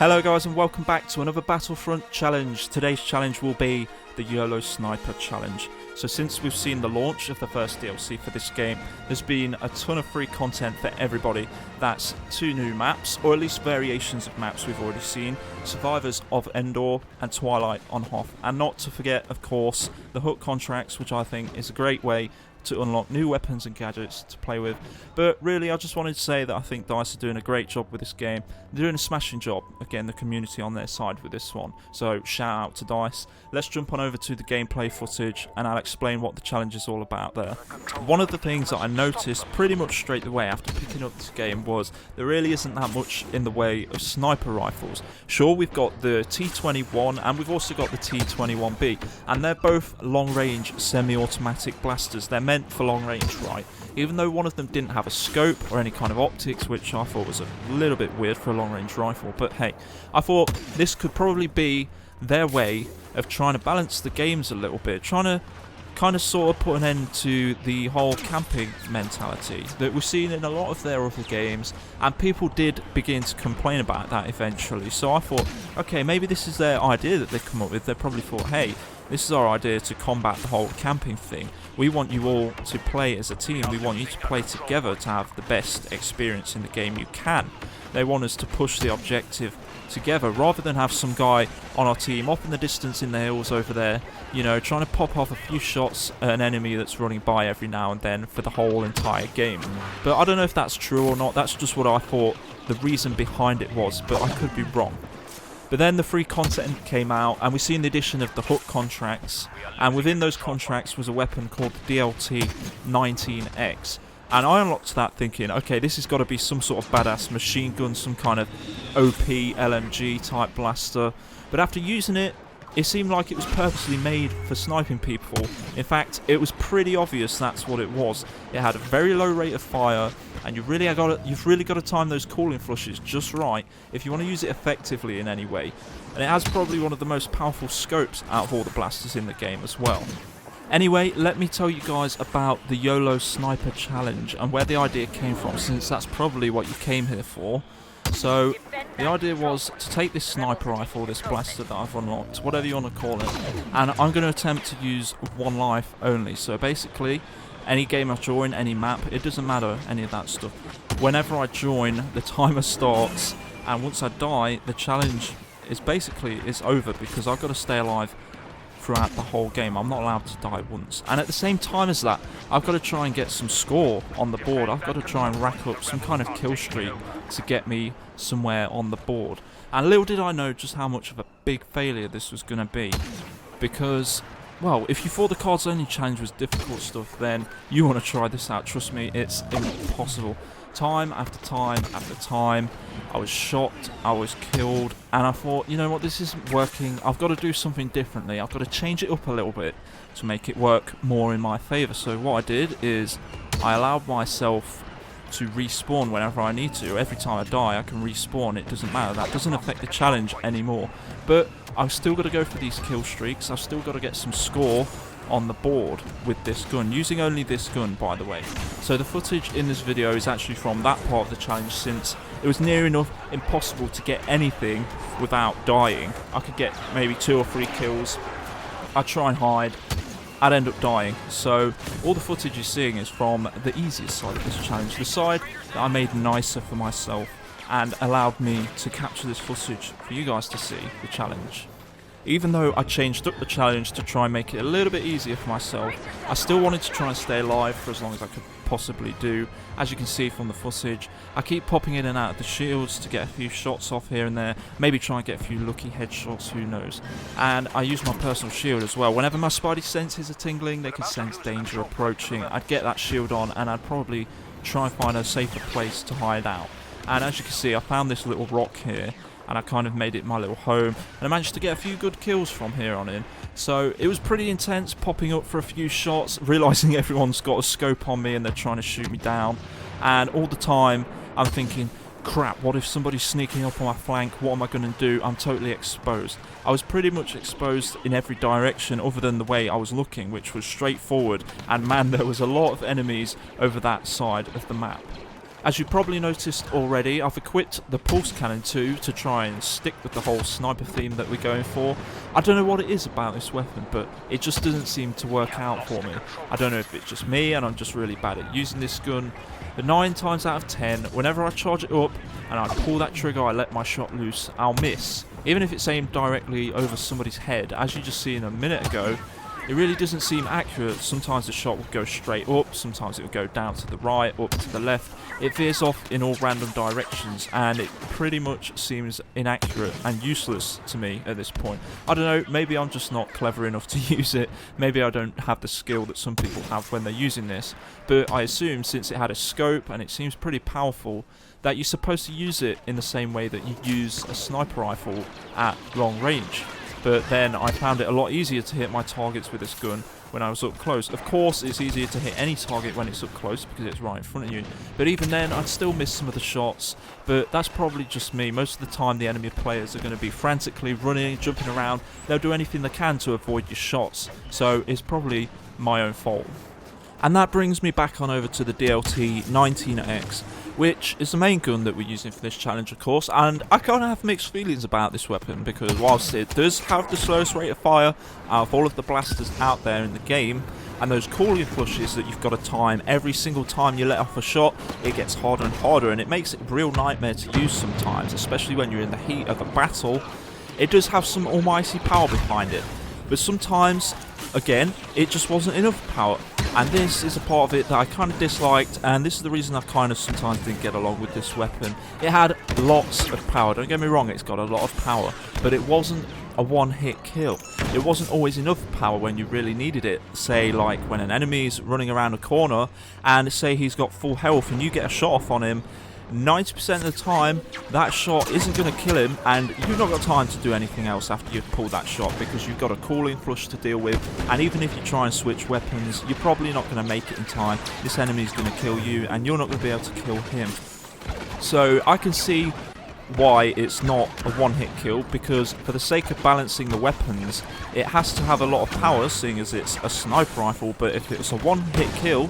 Hello guys and welcome back to another Battlefront challenge. Today's challenge will be the YOLO Sniper challenge. So since we've seen the launch of the first DLC for this game, there's been a ton of free content for everybody. That's 2 new maps, or at least variations of maps we've already seen. Survivors of Endor and Twilight on Hoth. And not to forget, of course, the hook contracts, which I think is a great way to unlock new weapons and gadgets to play with. But really, I just wanted to say that I think DICE are doing a great job with this game. They're doing a smashing job of getting the community on their side with this one. So shout out to DICE. Let's jump on over to the gameplay footage and I'll explain what the challenge is all about there. One of the things that I noticed pretty much straight away after picking up this game was there really isn't that much in the way of sniper rifles. Sure, we've got the T21 and we've also got the T21B, and they're both long-range semi-automatic blasters. They're meant for long range, right? Even though one of them didn't have a scope or any kind of optics, which I thought was a little bit weird for a long range rifle, but hey, I thought this could probably be their way of trying to balance the games a little bit, trying to kind of sort of put an end to the whole camping mentality that we've seen in a lot of their other games, and people did begin to complain about that eventually. So I thought, okay, maybe this is their idea that they've come up with. They probably thought, hey, this is our idea to combat the whole camping thing. We want you all to play as a team. We want you to play together to have the best experience in the game you can. They want us to push the objective together rather than have some guy on our team off in the distance in the hills over there, you know, trying to pop off a few shots at an enemy that's running by every now and then for the whole entire game. But I don't know if that's true or not. That's just what I thought the reason behind it was, but I could be wrong. But then the free content came out and we've seen the addition of the hook contracts, and within those contracts was a weapon called the DLT-19X. And I unlocked that thinking, okay, this has got to be some sort of badass machine gun, some kind of OP LMG type blaster. But after using it, it seemed like it was purposely made for sniping people. In fact, it was pretty obvious that's what it was. It had a very low rate of fire, and you've really got to time those cooling flushes just right if you want to use it effectively in any way. And it has probably one of the most powerful scopes out of all the blasters in the game as well. Anyway, let me tell you guys about the YOLO Sniper challenge and where the idea came from, since that's probably what you came here for. So, the idea was to take this sniper rifle, this blaster that I've unlocked, whatever you want to call it, and I'm going to attempt to use 1 life only. So basically, any game I join, any map, it doesn't matter, any of that stuff. Whenever I join, the timer starts, and once I die, the challenge is over, because I've got to stay alive throughout the whole game. I'm not allowed to die once. And at the same time as that, I've got to try and get some score on the board. I've got to try and rack up some kind of kill streak to get me somewhere on the board. And little did I know just how much of a big failure this was going to be. Because, well, if you thought the cards only challenge was difficult stuff, then you want to try this out. Trust me, it's impossible. Time after time after time, I was shot, I was killed, and I thought, you know what, this isn't working. I've got to do something differently. I've got to change it up a little bit to make it work more in my favour. So what I did is I allowed myself to respawn whenever I need to. Every time I die, I can respawn. It doesn't matter. That doesn't affect the challenge anymore. But I've still got to go for these kill streaks. I've still got to get some score on the board with this gun, using only this gun, by the way. So the footage in this video is actually from that part of the challenge, since it was near enough impossible to get anything without dying. I could get maybe 2 or 3 kills, I'd try and hide, I'd end up dying. So all the footage you're seeing is from the easiest side of this challenge, the side that I made nicer for myself and allowed me to capture this footage for you guys to see the challenge. Even though I changed up the challenge to try and make it a little bit easier for myself, I still wanted to try and stay alive for as long as I could possibly do. As you can see from the footage, I keep popping in and out of the shields to get a few shots off here and there, maybe try and get a few lucky headshots, who knows. And I use my personal shield as well. Whenever my spidey senses are tingling, they can sense danger approaching. I'd get that shield on and I'd probably try and find a safer place to hide out. And as you can see, I found this little rock here, and I kind of made it my little home, and I managed to get a few good kills from here on in. So it was pretty intense, popping up for a few shots, realising everyone's got a scope on me and they're trying to shoot me down, and all the time I'm thinking, crap, what if somebody's sneaking up on my flank? What am I going to do? I'm totally exposed. I was pretty much exposed in every direction other than the way I was looking, which was straight forward, and man, there was a lot of enemies over that side of the map. As you probably noticed already, I've equipped the pulse cannon too to try and stick with the whole sniper theme that we're going for. I don't know what it is about this weapon, but it just doesn't seem to work out for me. I don't know if it's just me and I'm just really bad at using this gun, but 9 times out of 10, whenever I charge it up and I pull that trigger, I let my shot loose, I'll miss. Even if it's aimed directly over somebody's head, as you just seen a minute ago, it really doesn't seem accurate. Sometimes the shot will go straight up, sometimes it will go down to the right, up to the left. It veers off in all random directions, and it pretty much seems inaccurate and useless to me at this point. I don't know, maybe I'm just not clever enough to use it. Maybe I don't have the skill that some people have when they're using this. But I assume, since it had a scope and it seems pretty powerful, that you're supposed to use it in the same way that you use a sniper rifle at long range. But then I found it a lot easier to hit my targets with this gun when I was up close. Of course, it's easier to hit any target when it's up close because it's right in front of you. But even then, I'd still miss some of the shots. But that's probably just me. Most of the time, the enemy players are going to be frantically running, jumping around. They'll do anything they can to avoid your shots. So it's probably my own fault. And that brings me back on over to the DLT 19X, which is the main gun that we're using for this challenge, of course. And I kind of have mixed feelings about this weapon, because whilst it does have the slowest rate of fire out of all of the blasters out there in the game, and those cooling flushes that you've got to time every single time you let off a shot, it gets harder and harder, and it makes it a real nightmare to use sometimes, especially when you're in the heat of a battle. It does have some almighty power behind it, but sometimes, again, it just wasn't enough power. And this is a part of it that I kind of disliked, and this is the reason I kind of sometimes didn't get along with this weapon. It had lots of power, don't get me wrong, it's got a lot of power, but it wasn't a one-hit kill. It wasn't always enough power when you really needed it. Say, like when an enemy's running around a corner, and say he's got full health and you get a shot off on him, 90% of the time, that shot isn't going to kill him, and you've not got time to do anything else after you've pulled that shot, because you've got a cooling flush to deal with, and even if you try and switch weapons, you're probably not going to make it in time. This enemy's going to kill you, and you're not going to be able to kill him. So I can see why it's not a one-hit kill, because for the sake of balancing the weapons, it has to have a lot of power, seeing as it's a sniper rifle. But if it's a one-hit kill,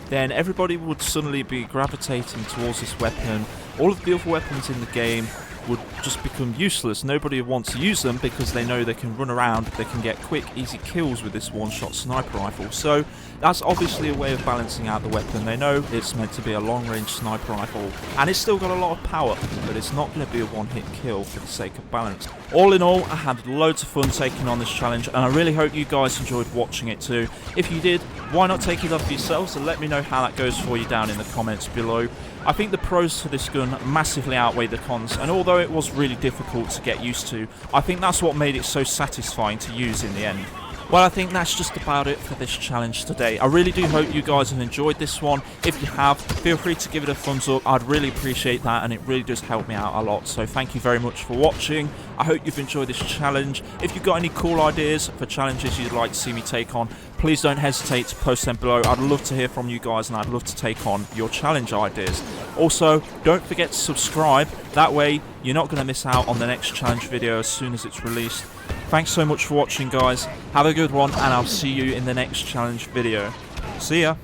then everybody would suddenly be gravitating towards this weapon. All of the other weapons in the game would just become useless. Nobody would want to use them because they know they can run around, they can get quick, easy kills with this one-shot sniper rifle. So that's obviously a way of balancing out the weapon. They know it's meant to be a long-range sniper rifle, and it's still got a lot of power, but it's not going to be a one-hit kill for the sake of balance. All in all, I had loads of fun taking on this challenge, and I really hope you guys enjoyed watching it too. If you did, why not take it up for yourselves and let me know how that goes for you down in the comments below. I think the pros to this gun massively outweigh the cons, and although it was really difficult to get used to, I think that's what made it so satisfying to use in the end. Well, I think that's just about it for this challenge today. I really do hope you guys have enjoyed this one. If you have, feel free to give it a thumbs up. I'd really appreciate that, and it really does help me out a lot. So thank you very much for watching. I hope you've enjoyed this challenge. If you've got any cool ideas for challenges you'd like to see me take on, please don't hesitate to post them below. I'd love to hear from you guys, and I'd love to take on your challenge ideas. Also, don't forget to subscribe. That way, you're not going to miss out on the next challenge video as soon as it's released. Thanks so much for watching, guys. Have a good one, and I'll see you in the next challenge video. See ya!